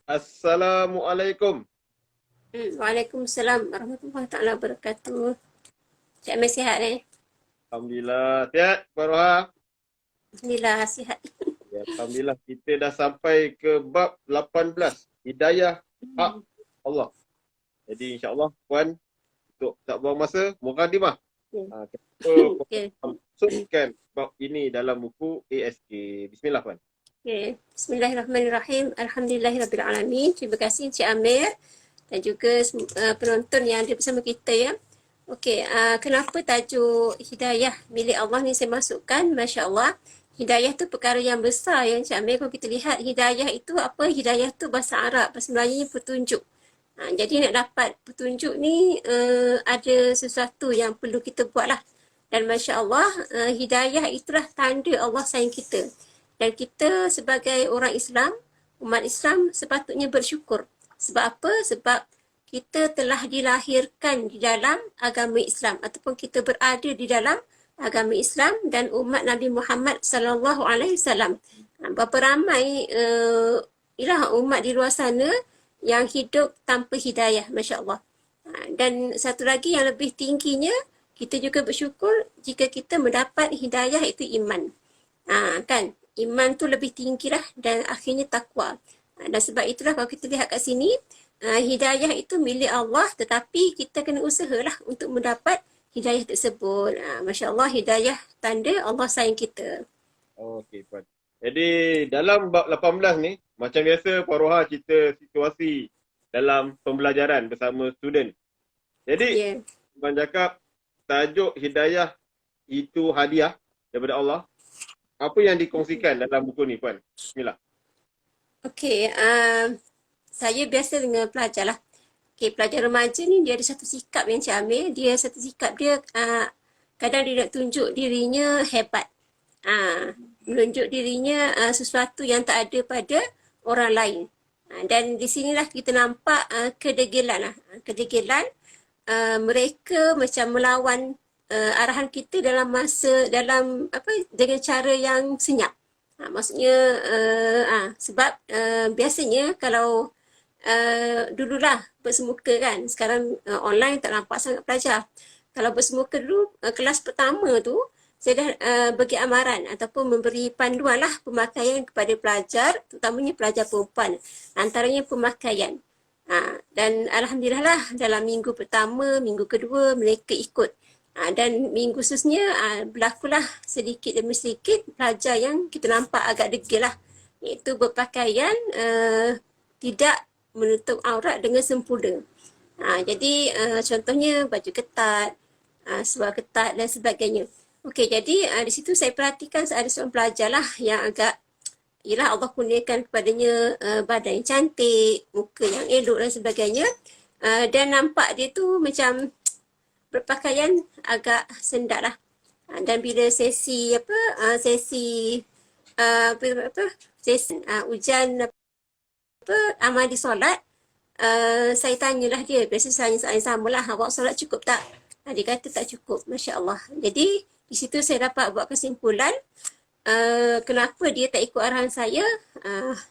Assalamualaikum. Waalaikumsalam warahmatullahi taala wabarakatuh. Cik Amir sihat eh? Alhamdulillah. Sihat, Puan Roha? Alhamdulillah sihat. Ya, Alhamdulillah kita dah sampai ke bab 18. Hidayah hak Hmm. Allah. Jadi insya-Allah Puan, untuk tak buang masa, mukadimah. Okay. Kenapa Puan Okay. masukkan bab ini dalam buku ASK? Bismillah Puan. Okay. Bismillahirrahmanirrahim. Alhamdulillahirabbil alamin. Terima kasih Cik Amir dan juga penonton yang ada bersama kita ya. Okey, kenapa tajuk hidayah milik Allah ni saya masukkan? Masya-Allah. Hidayah tu perkara yang besar yang Cik Amir. Kalau kita lihat hidayah itu apa? Hidayah tu bahasa Arab, bahasa Melayunya petunjuk. Jadi nak dapat petunjuk ni ada sesuatu yang perlu kita buat lah. Dan Masya Allah, hidayah itulah tanda Allah sayang kita. Dan kita sebagai orang Islam, umat Islam sepatutnya bersyukur. Sebab apa? Sebab kita telah dilahirkan di dalam agama Islam ataupun kita berada di dalam agama Islam dan umat Nabi Muhammad sallallahu alaihi wasallam. Berapa ramai ialah umat di luar sana yang hidup tanpa hidayah, masya-Allah. Dan satu lagi yang lebih tingginya, kita juga bersyukur jika kita mendapat hidayah itu iman. Kan? Iman tu lebih tinggilah dan akhirnya takwa. Dan sebab itulah kalau kita lihat kat sini, hidayah itu milik Allah tetapi kita kena usahalah untuk mendapat hidayah tersebut. Masya Allah, hidayah tanda Allah sayang kita. Okey Puan. Jadi dalam bab 18 ni, macam biasa Puan Roha cerita situasi dalam pembelajaran bersama student. Jadi Ya. Puan cakap tajuk hidayah itu hadiah daripada Allah. Apa yang dikongsikan dalam buku ni Puan? Bismillah. Okey, saya biasa dengan pelajar lah. Okey, pelajar remaja ni dia ada satu sikap yang Cik Amir. Dia satu sikap dia kadang dia nak tunjuk dirinya hebat. Menunjuk dirinya sesuatu yang tak ada pada orang lain. Dan di sinilah kita nampak kedegilan lah. Kedegilan mereka macam melawan arahan kita dalam dengan cara yang senyap. Maksudnya sebab biasanya kalau dululah bersemuka kan, sekarang online tak nampak sangat pelajar. Kalau bersemuka dulu kelas pertama tu saya dah bagi amaran ataupun memberi panduan lah pemakaian kepada pelajar, terutamanya pelajar perempuan. Antaranya pemakaian. Dan Alhamdulillah lah dalam minggu pertama, minggu kedua mereka ikut. Dan minggu seterusnya berlakulah sedikit demi sedikit pelajar yang kita nampak agak degil lah. Iaitu berpakaian tidak menutup aurat dengan sempurna. Jadi contohnya baju ketat, seluar ketat dan sebagainya. Okey, jadi di situ saya perhatikan ada seorang pelajar lah yang agak ialah Allah kurniakan kepadanya badan yang cantik, muka yang elok dan sebagainya. Dan nampak dia tu macam berpakaian agak sendat lah. Dan bila sesi ujian amali solat, saya tanyalah dia, biasa saya tanya soalan sama lah, awak solat cukup tak? Dia kata tak cukup, Masya Allah. Jadi di situ saya dapat buat kesimpulan kenapa dia tak ikut arahan saya.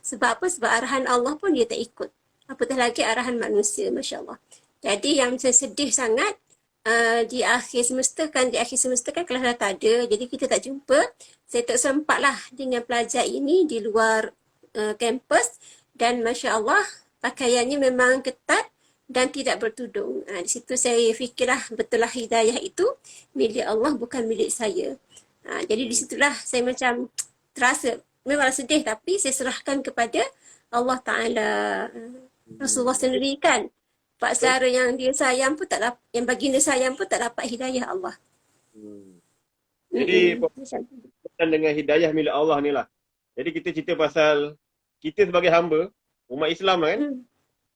Sebab apa? Sebab arahan Allah pun dia tak ikut, apatah lagi arahan manusia, Masya Allah. Jadi yang saya sedih sangat, di akhir semester kan kelas dah tak ada, jadi kita tak jumpa. Saya tak sempat lah dengan pelajar ini di luar kampus. Dan Masya Allah, pakaiannya memang ketat dan tidak bertudung. Di situ saya fikirlah betul lah hidayah itu milik Allah, bukan milik saya. Jadi di situlah saya macam terasa memang sedih, tapi saya serahkan kepada Allah Ta'ala. Rasulullah sendiri kan, Pak saudara yang dia sayang pun tak dapat, yang baginda sayang pun tak dapat hidayah Allah. Hmm. Jadi Macam tu. berkaitan dengan hidayah milik Allah ni lah. Jadi kita cerita pasal kita sebagai hamba, umat Islam lah kan. Hmm.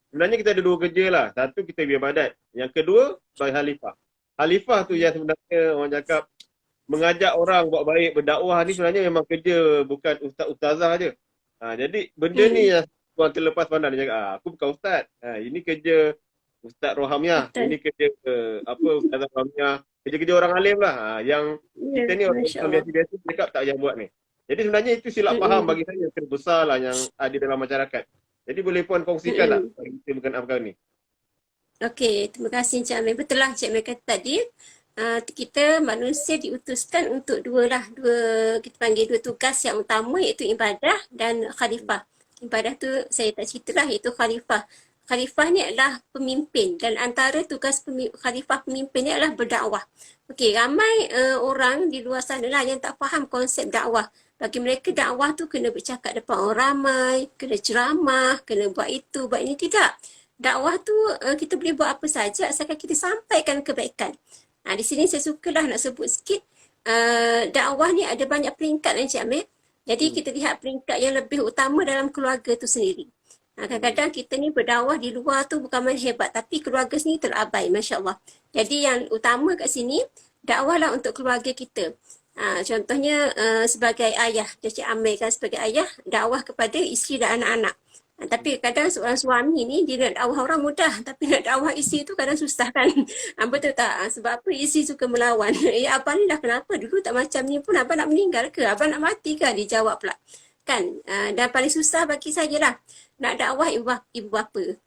Sebenarnya kita ada dua kerja lah. Satu kita beribadat. Yang kedua sebagai khalifah. Khalifah tu yang sebenarnya orang cakap mengajak orang buat baik, berdakwah ni sebenarnya memang kerja bukan ustaz-ustazah je. Jadi benda ni yang orang terlepas pandang. Dia cakap, aku bukan ustaz. Ini kerja Ustaz Rohamiah. Betul. Ini kerja Ustazah Rohamiah. Kerja-kerja orang alim lah. Yang Ya, kita ni orang Masya Islam Allah. biasa-biasa cakap tak payah buat ni. Jadi sebenarnya itu silap faham bagi saya yang terbesar lah yang ada dalam masyarakat. Jadi boleh Puan kongsikan tak Mm-mm. kita berkenaan perkara ni? Okey, terima kasih Encik Amir. Betul lah Encik Amir kata tadi, kita manusia diutuskan untuk dua lah, kita panggil dua tugas yang utama iaitu ibadah dan khalifah. Ibadah tu saya tak cerita lah, iaitu khalifah. Khalifah ni adalah pemimpin dan antara tugas khalifah pemimpin ni adalah berdakwah. Okey, ramai orang di luar sana lah yang tak faham konsep dakwah. Bagi mereka dakwah tu kena bercakap depan orang ramai, kena ceramah, kena buat itu, buat ini. Tidak. Dakwah tu kita boleh buat apa saja asalkan kita sampaikan kebaikan. Di sini saya sukalah nak sebut sikit, dakwah ni ada banyak peringkat Encik Amir. Jadi kita lihat peringkat yang lebih utama dalam keluarga tu sendiri. Kadang-kadang kita ni berdakwah di luar tu bukan main hebat, tapi keluarga sini terabai, Masya Allah. Jadi yang utama kat sini, dakwahlah untuk keluarga kita. Contohnya sebagai ayah, Encik Amir kan sebagai ayah, dakwah kepada isteri dan anak-anak. Tapi kadang seorang suami ni dia nak dakwah orang mudah, tapi nak dakwah isteri tu kadang susah kan. Betul tak? Sebab apa isteri suka melawan. Abang ni dah kenapa dulu tak macam ni pun, abang nak meninggal ke? Abang nak mati ke? Dia jawab pula. Kan? Dan paling susah bagi saya lah nak dakwah ibu bapa.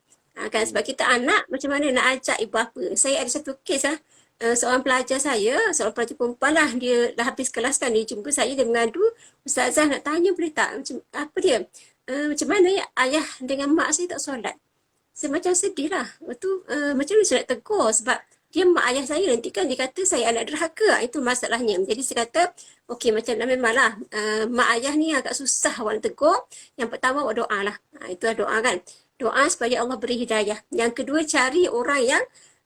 Kan sebab kita anak, macam mana nak ajak ibu bapa. Saya ada satu kes lah. Seorang pelajar saya, seorang pelajar perempuan lah, dia dah habis kelas kan, dia jumpa saya, dia mengadu, Ustazah nak tanya boleh tak? Macam apa dia? Macam mana ya ayah dengan mak saya tak solat? Saya macam sedih lah. Lepas tu macam mana saya nak tegur sebab dia mak ayah saya, nanti kan dia kata saya anak derhaka. Itu masalahnya. Jadi saya kata, okey macam mana memanglah mak ayah ni agak susah awak nak tegur. Yang pertama awak doa lah. Itulah doa kan. Doa supaya Allah beri hidayah. Yang kedua cari orang yang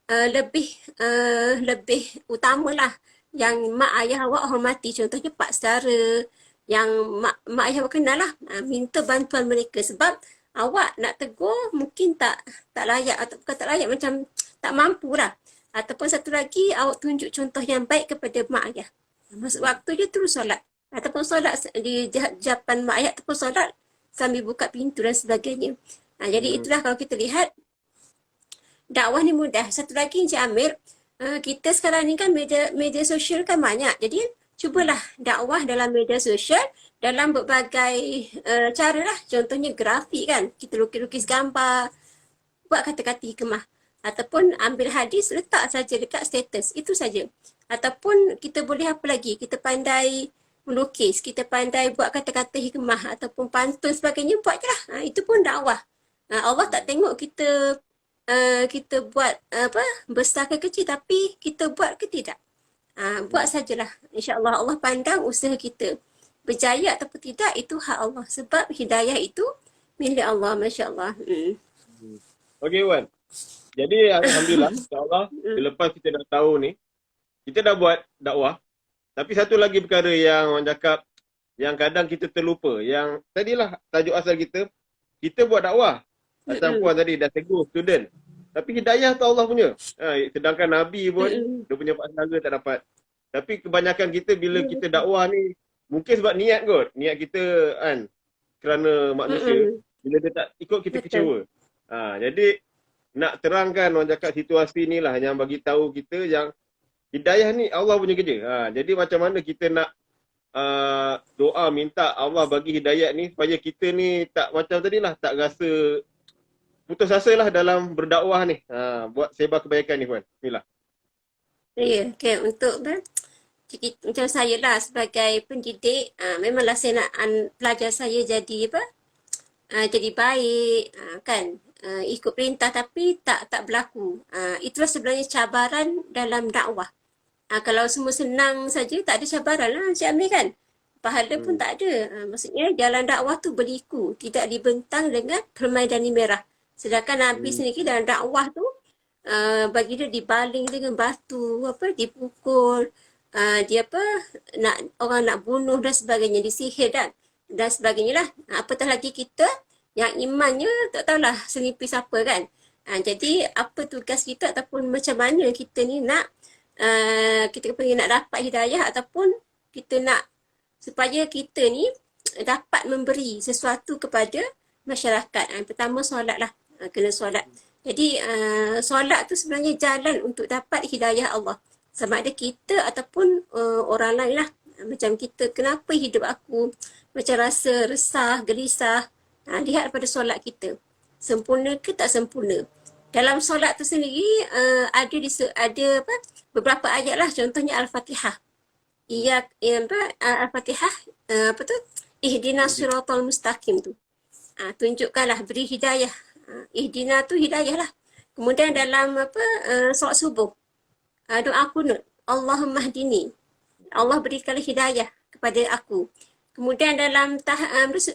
lebih utamalah yang mak ayah awak hormati. Contohnya pak saudara, yang mak ayah awak kenal lah, minta bantuan mereka sebab awak nak tegur mungkin tak layak atau bukan tak layak, macam tak mampu lah. Ataupun satu lagi awak tunjuk contoh yang baik kepada mak ayah. Masuk waktu je terus solat. Ataupun solat di hadapan mak ayah ataupun solat sambil buka pintu dan sebagainya. Jadi itulah kalau kita lihat dakwah ni mudah. Satu lagi Encik Amir, kita sekarang ni kan media sosial kan banyak. Jadi cubalah dakwah dalam media sosial dalam berbagai cara lah. Contohnya grafik kan. Kita lukis-lukis gambar, buat kata-kata hikmah. Ataupun ambil hadis, letak saja dekat status. Itu saja. Ataupun kita boleh apa lagi? Kita pandai melukis, kita pandai buat kata-kata hikmah ataupun pantun sebagainya, buat je lah. Itu pun dakwah. Allah tak tengok kita buat besar ke kecil, tapi kita buat ke tidak. Buat sajalah. InsyaAllah Allah pandang usaha kita. Berjaya ataupun tidak, itu hak Allah. Sebab hidayah itu milik Allah. Masya Allah. Okey Wan. Jadi Alhamdulillah, insyaAllah selepas kita dah tahu ni, kita dah buat dakwah. Tapi satu lagi perkara yang orang cakap, yang kadang kita terlupa. Yang tadilah tajuk asal kita buat dakwah. Macam Puan tadi dah tegur student. Tapi hidayah tu Allah punya. Sedangkan Nabi pun, dia punya pak saudara tak dapat. Tapi kebanyakan kita bila kita dakwah ni, mungkin sebab niat kot. Niat kita kan, kerana manusia. Bila dia tak ikut, kita kecewa. Jadi, nak terangkan orang cakap situasi ni lah yang bagi tahu kita yang hidayah ni Allah punya kerja. Jadi macam mana kita nak doa minta Allah bagi hidayah ni supaya kita ni tak macam tadi lah, tak rasa putus asa lah dalam berdakwah ni. Buat sebar kebaikan ni Puan. Bismillah. Ya, okay. Untuk macam saya lah sebagai pendidik, memanglah saya nak pelajar saya jadi jadi baik, kan, ikut perintah tapi tak berlaku. Itulah sebenarnya cabaran dalam dakwah. Kalau semua senang saja, tak ada cabaran lah Encik Amir kan. Pahala pun tak ada. Maksudnya jalan dakwah tu berliku, tidak dibentang dengan permaidani merah. Sedangkan Nabi sendiri dalam dakwah tu, bagi dia dibaling dengan batu, dipukul, dia orang nak bunuh dan sebagainya, disihir dan sebagainya lah. Apatah lagi kita yang imannya tak tahulah senipis apa kan. Jadi apa tugas kita ataupun macam mana kita ni nak kita nak dapat hidayah ataupun kita nak supaya kita ni dapat memberi sesuatu kepada masyarakat. Yang pertama solat lah. Kena solat. Jadi solat tu sebenarnya jalan untuk dapat hidayah Allah. Sama ada kita ataupun orang lain lah. Macam kita, kenapa hidup aku macam rasa resah, gelisah. Lihat pada solat kita. sempurna ke tak sempurna. Dalam solat tu sendiri ada apa beberapa ayat lah, contohnya Al-Fatihah. Al-Fatihah apa tu? Ihdinas siratal mustaqim tu. Tunjukkanlah, beri hidayah. Ihdina tu hidayah lah. Kemudian dalam solat subuh, doa kunut, Allahumma hdini. Allah berikanlah hidayah kepada aku. Kemudian dalam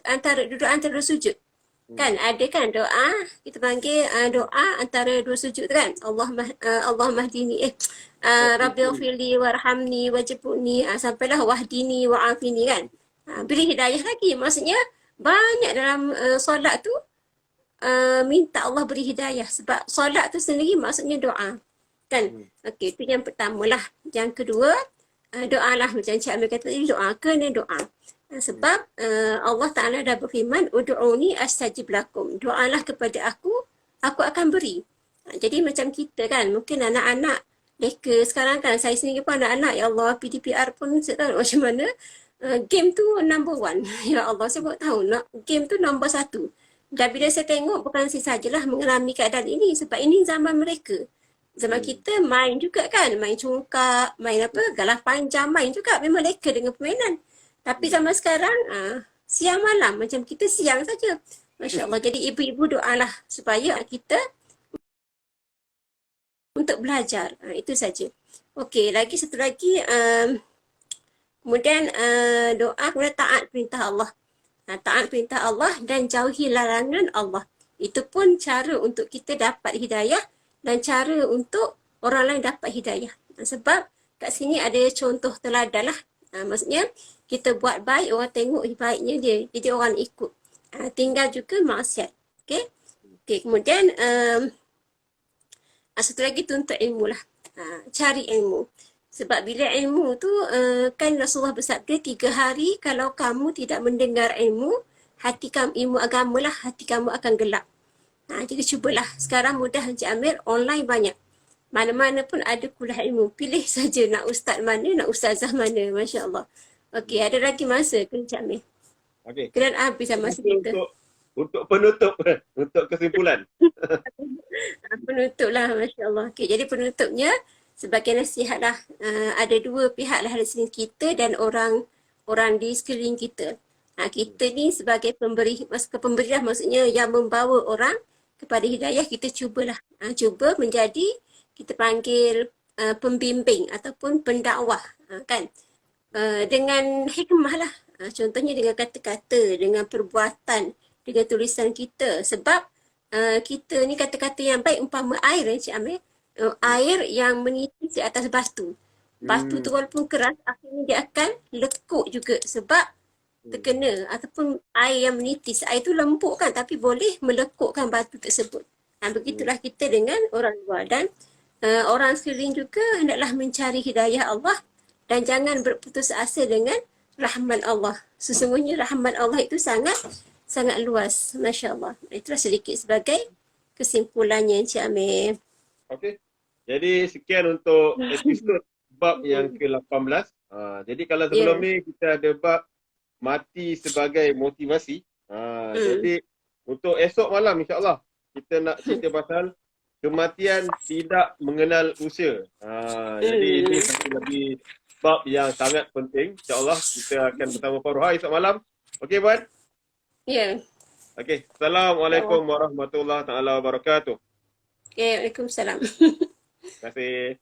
antara dua sujud, kan ada kan doa, kita panggil doa antara dua sujud tu kan, Allahumma hdini rabbighfirli warhamni wajibni, sampailah wahdini wa'afini kan. Beri hidayah lagi, maksudnya banyak dalam solat tu minta Allah beri hidayah, sebab solat tu sendiri maksudnya doa kan. Okey, itu yang pertama lah. Yang kedua, doa lah, macam Cik Amir kata tadi, doa, kena doa. Sebab Allah Ta'ala dah berfirman, Udu'uni astajib lakum. Doalah kepada aku akan beri. Jadi macam kita kan, mungkin anak-anak leka sekarang kan, saya sendiri pun anak-anak, ya Allah, PDPR pun saya tahu macam mana. Game tu number one. Ya Allah, saya baru tahu game tu nombor satu. Dan bila saya tengok, bukan saya sajalah mengalami keadaan ini, sebab ini zaman mereka. Zaman kita main juga kan, main congkak, main galah panjang, main juga, memang leka dengan permainan. Tapi zaman sekarang, siang malam, macam kita siang saja. Masya Allah. Jadi ibu-ibu doalah supaya kita untuk belajar. Itu saja. Okey, lagi satu lagi, kemudian doa, kemudian taat perintah Allah. Taat perintah Allah dan jauhi larangan Allah. Itu pun cara untuk kita dapat hidayah dan cara untuk orang lain dapat hidayah. Sebab kat sini ada contoh teladan lah. Maksudnya kita buat baik, orang tengok baiknya dia, jadi orang ikut. Tinggal juga maksiat. Okay? Kemudian satu lagi tuntut ilmu lah. Cari ilmu. Sebab bila ilmu tu, kan Rasulullah bersabda, 3 hari kalau kamu tidak mendengar ilmu, hati kamu, ilmu agama lah, hati kamu akan gelap. Jadi cubalah. Sekarang mudah Encik Amir, online banyak. Mana-mana pun ada kuliah ilmu. Pilih saja nak ustaz mana, nak ustazah mana. Masya Allah. Okey, ada lagi masa ke Encik Amir? Okey. Kena habis masa kita. Untuk penutup, untuk kesimpulan. Penutup lah, Masya Allah. Okey, jadi penutupnya, sebagai nasihat lah, ada dua pihak lah di sini, kita dan orang di sekeliling kita. Kita ni sebagai pemberi lah, maksudnya yang membawa orang kepada hidayah, kita cubalah. Cuba menjadi, kita panggil pembimbing ataupun pendakwah, kan. Dengan hikmah lah. Contohnya dengan kata-kata, dengan perbuatan, dengan tulisan kita. Sebab kita ni kata-kata yang baik, umpama air, Encik Amir. Air yang menitis di atas batu. Batu tu walaupun keras, akhirnya dia akan lekuk juga sebab terkena, ataupun air yang menitis. Air tu lembut kan, tapi boleh melekukkan batu tersebut. Begitulah kita dengan orang luar. Dan orang sekeliling juga hendaklah mencari hidayah Allah dan jangan berputus asa dengan rahmat Allah. Sesungguhnya rahmat Allah itu sangat luas. Masya Allah. Itulah sedikit sebagai kesimpulannya, Encik Amir. Okey. Jadi sekian untuk episod bab yang ke-18. Jadi kalau sebelum ni kita ada bab mati sebagai motivasi. Jadi untuk esok malam insya-Allah kita nak cerita pasal kematian tidak mengenal usia. Jadi ini satu lagi bab yang sangat penting. InsyaAllah kita akan bersama Faruha esok malam. Okey, Puan? Ya. Okey. Assalamualaikum warahmatullahi taala wabarakatuh. Okay, Waalaikumsalam. Terima kasih.